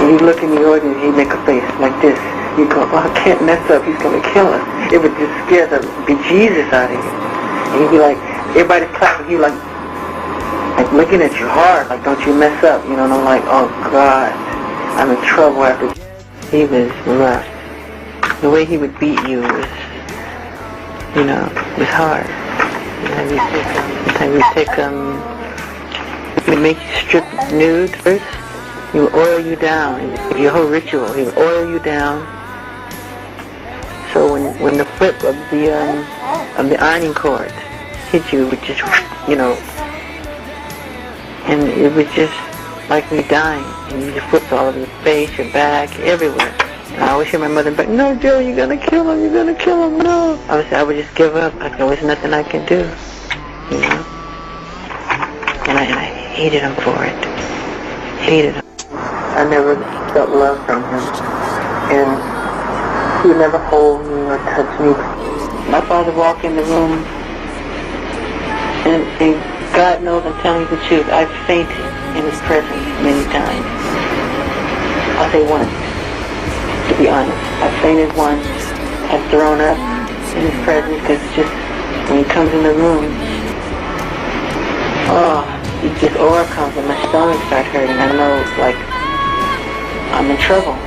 You look in the audience, he'd make a face like this. You go, oh, I can't mess up, he's going to kill us. It would just scare the bejesus out of you. And he'd be like, everybody's clapping, he'd like looking at you hard, like, don't you mess up, you know, and I'm like, oh God, I'm in trouble after. He was rough. The way he would beat you was, you know, was hard. He'd make you strip nude first. He would oil you down. Your whole ritual, he would oil you down. So when the flip of the ironing cord hit you, it would just, you know, and it was just like me dying. And you just flipped all over your face, your back, everywhere. And I always hear my mother back, no, Joe, you're gonna kill him, you're gonna kill him, no. I would just give up, like there was nothing I could do, you know. And I hated him for it. Hated him. I never felt love from him. And he would never hold me or touch me. My father walked in the room, and God knows I'm telling you the truth, I've fainted in his presence many times. I'll say once, to be honest. I've fainted once. I've thrown up in his presence because just when he comes in the room, oh, this aura comes and my stomach starts hurting. I know, like, I'm in trouble.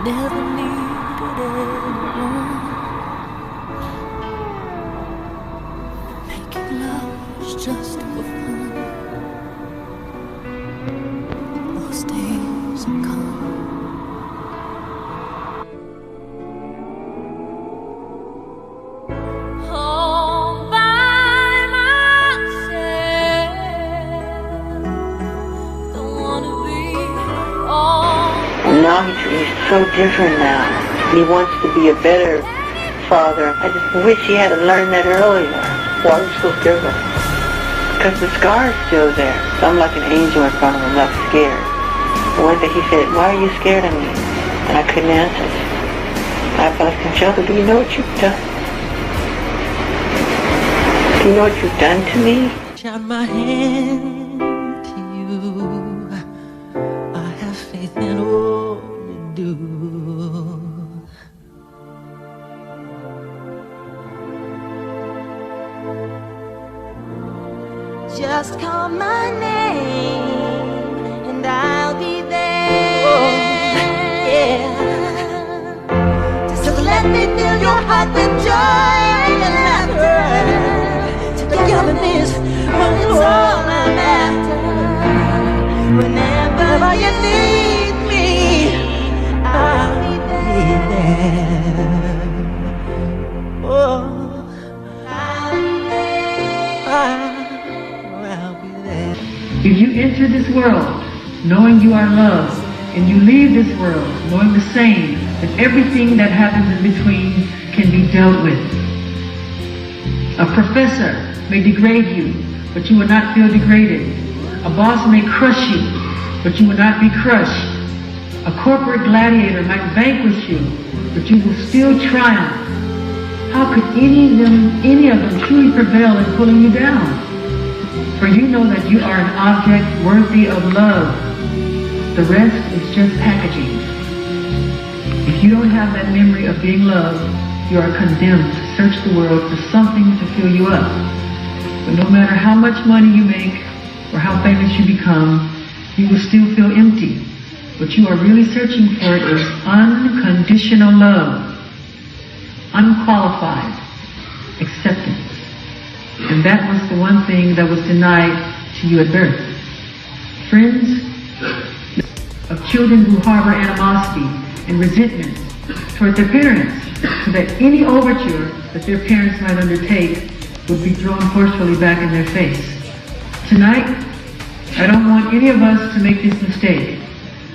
Never needed anyone. Making love was just for fun. Those days are gone. All by myself. Don't wanna be all. Now he's so different now. He wants to be a better father. I just wish he had learned that earlier. Why are you so scared of him? Because the scar is still there. So I'm like an angel in front of him, not scared. And one day he said, why are you scared of me? And I couldn't answer. I felt like, Joe, do you know what you've done? Do you know what you've done to me? Shout my hand to you. I have faith in all you do. Just call my name and I'll be there. Oh, yeah. Just let me fill your heart with joy and laughter. Togetherness is all I'm after. Whenever you need me, I'll be there. Oh, I'll be there. If you enter this world knowing you are loved, and you leave this world knowing the same, that everything that happens in between can be dealt with. A professor may degrade you, but you will not feel degraded. A boss may crush you, but you will not be crushed. A corporate gladiator might vanquish you, but you will still triumph. How could any of them truly prevail in pulling you down? For you know that you are an object worthy of love. The rest is just packaging. If you don't have that memory of being loved, you are condemned to search the world for something to fill you up. But no matter how much money you make or how famous you become, you will still feel empty. What you are really searching for is unconditional love, unqualified, And that was the one thing that was denied to you at birth. Friends of children who harbor animosity and resentment toward their parents, so that any overture that their parents might undertake would be thrown forcefully back in their face. Tonight, I don't want any of us to make this mistake.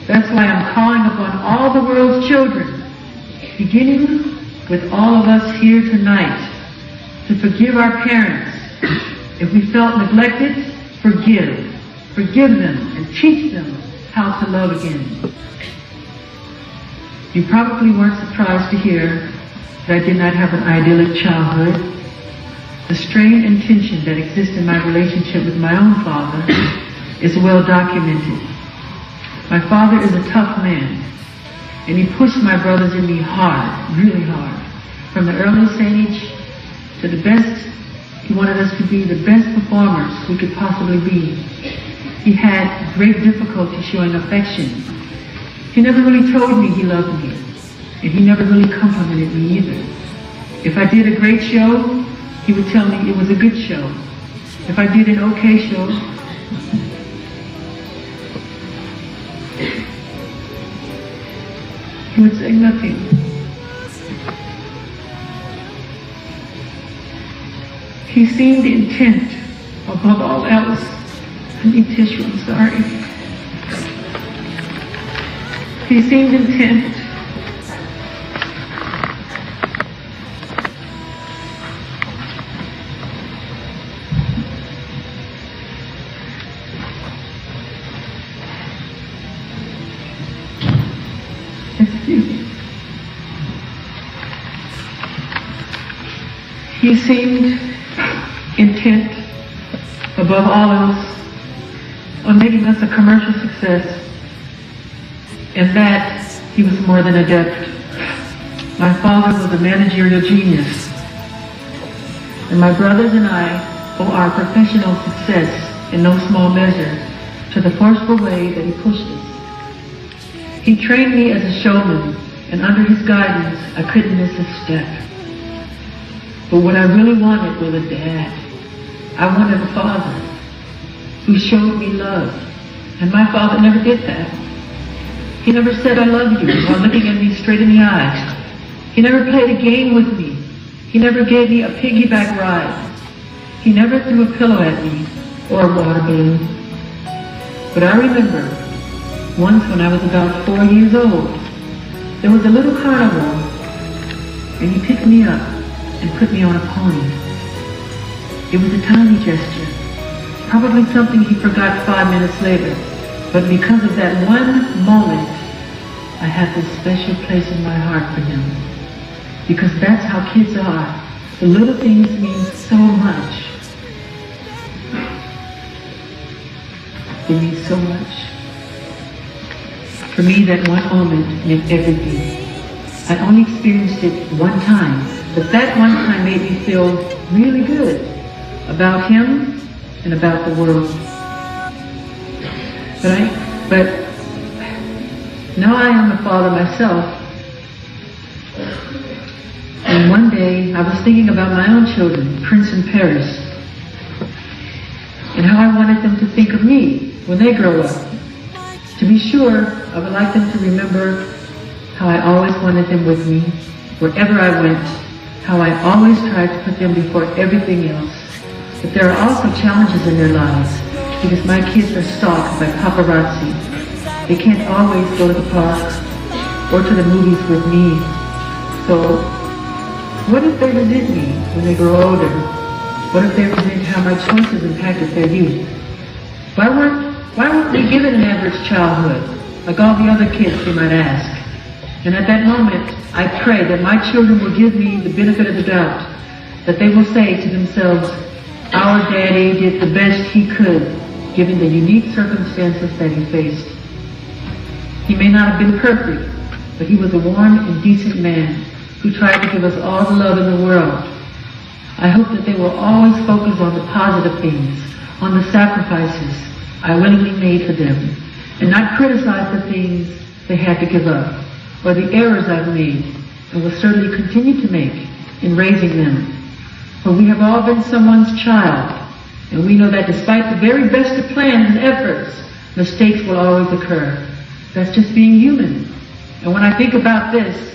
That's why I'm calling upon all the world's children, beginning with all of us here tonight, to forgive our parents. If we felt neglected, forgive. Forgive them and teach them how to love again. You probably weren't surprised to hear that I did not have an idyllic childhood. The strain and tension that exists in my relationship with my own father is well documented. My father is a tough man, and he pushed my brothers and me hard, really hard. From the earliest age to the best, he wanted us to be the best performers we could possibly be. He had great difficulty showing affection. He never really told me he loved me, and he never really complimented me either. If I did a great show, he would tell me it was a good show. If I did an okay show, he would say nothing. He seemed intent, above all else. I need tissue, I'm sorry. He seemed intent He seemed intent, above all else, on making us a commercial success, and that he was more than adept. My father was a managerial genius, and my brothers and I owe our professional success in no small measure to the forceful way that he pushed us. He trained me as a showman, and under his guidance, I couldn't miss a step. But what I really wanted was a dad. I wanted a father who showed me love. And my father never did that. He never said, "I love you," while looking at me straight in the eyes. He never played a game with me. He never gave me a piggyback ride. He never threw a pillow at me or a water balloon. But I remember once when I was about 4 years old, there was a little carnival, and he picked me up and put me on a pony. It was a tiny gesture, probably something he forgot 5 minutes later, but because of that one moment, I had this special place in my heart for him. Because that's how kids are. The little things mean so much. They mean so much. For me, that one moment meant everything. I only experienced it one time, but that one time made me feel really good about him and about the world. But now I am a father myself, and one day I was thinking about my own children, Prince and Paris, and how I wanted them to think of me when they grow up. To be sure, I would like them to remember how I always wanted them with me, wherever I went, how I always tried to put them before everything else. But there are also challenges in their lives, because my kids are stalked by paparazzi. They can't always go to the park or to the movies with me. So, what if they resent me when they grow older? What if they resent how my choices impacted their youth? Why weren't we given an average childhood, like all the other kids, they might ask? And at that moment, I pray that my children will give me the benefit of the doubt, that they will say to themselves, our daddy did the best he could, given the unique circumstances that he faced. He may not have been perfect, but he was a warm and decent man who tried to give us all the love in the world. I hope that they will always focus on the positive things, on the sacrifices I willingly made for them, and not criticize the things they had to give up, or the errors I've made, and will certainly continue to make in raising them. For we have all been someone's child, and we know that despite the very best of plans and efforts, mistakes will always occur. That's just being human. And when I think about this,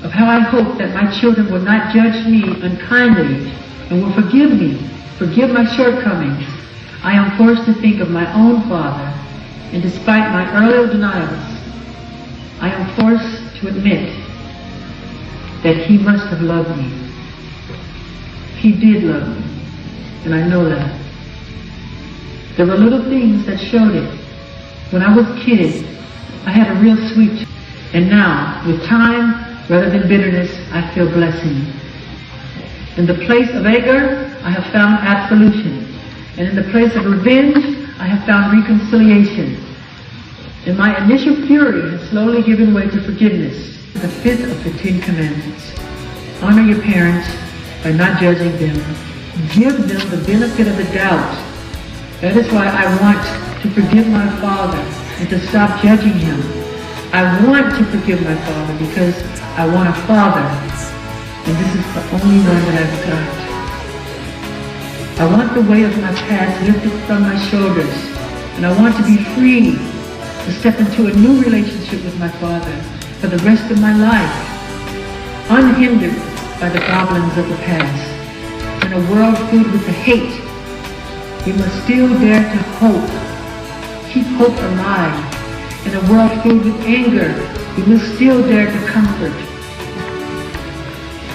of how I hope that my children will not judge me unkindly and will forgive me, forgive my shortcomings, I am forced to think of my own father, and despite my earlier denials, I am forced to admit that he must have loved me. He did love me, and I know that. There were little things that showed it. When I was a kid, I had a real sweet, and now, with time, rather than bitterness, I feel blessing. In the place of anger, I have found absolution. And in the place of revenge, I have found reconciliation. And my initial fury has slowly given way to forgiveness. The fifth of the 10 Commandments. Honor your parents by not judging them. Give them the benefit of the doubt. That is why I want to forgive my father and to stop judging him. I want to forgive my father because I want a father, and this is the only one that I've got. I want the weight of my past lifted from my shoulders, and I want to be free to step into a new relationship with my father for the rest of my life, unhindered by the goblins of the past. In a world filled with the hate, we must still dare to hope, keep hope alive. In a world filled with anger, we must still dare to comfort.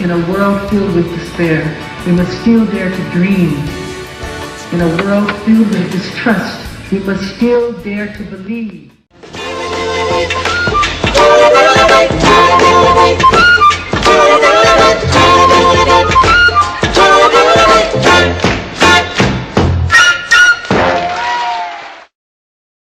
In a world filled with despair, we must still dare to dream. In a world filled with distrust, we must still dare to believe.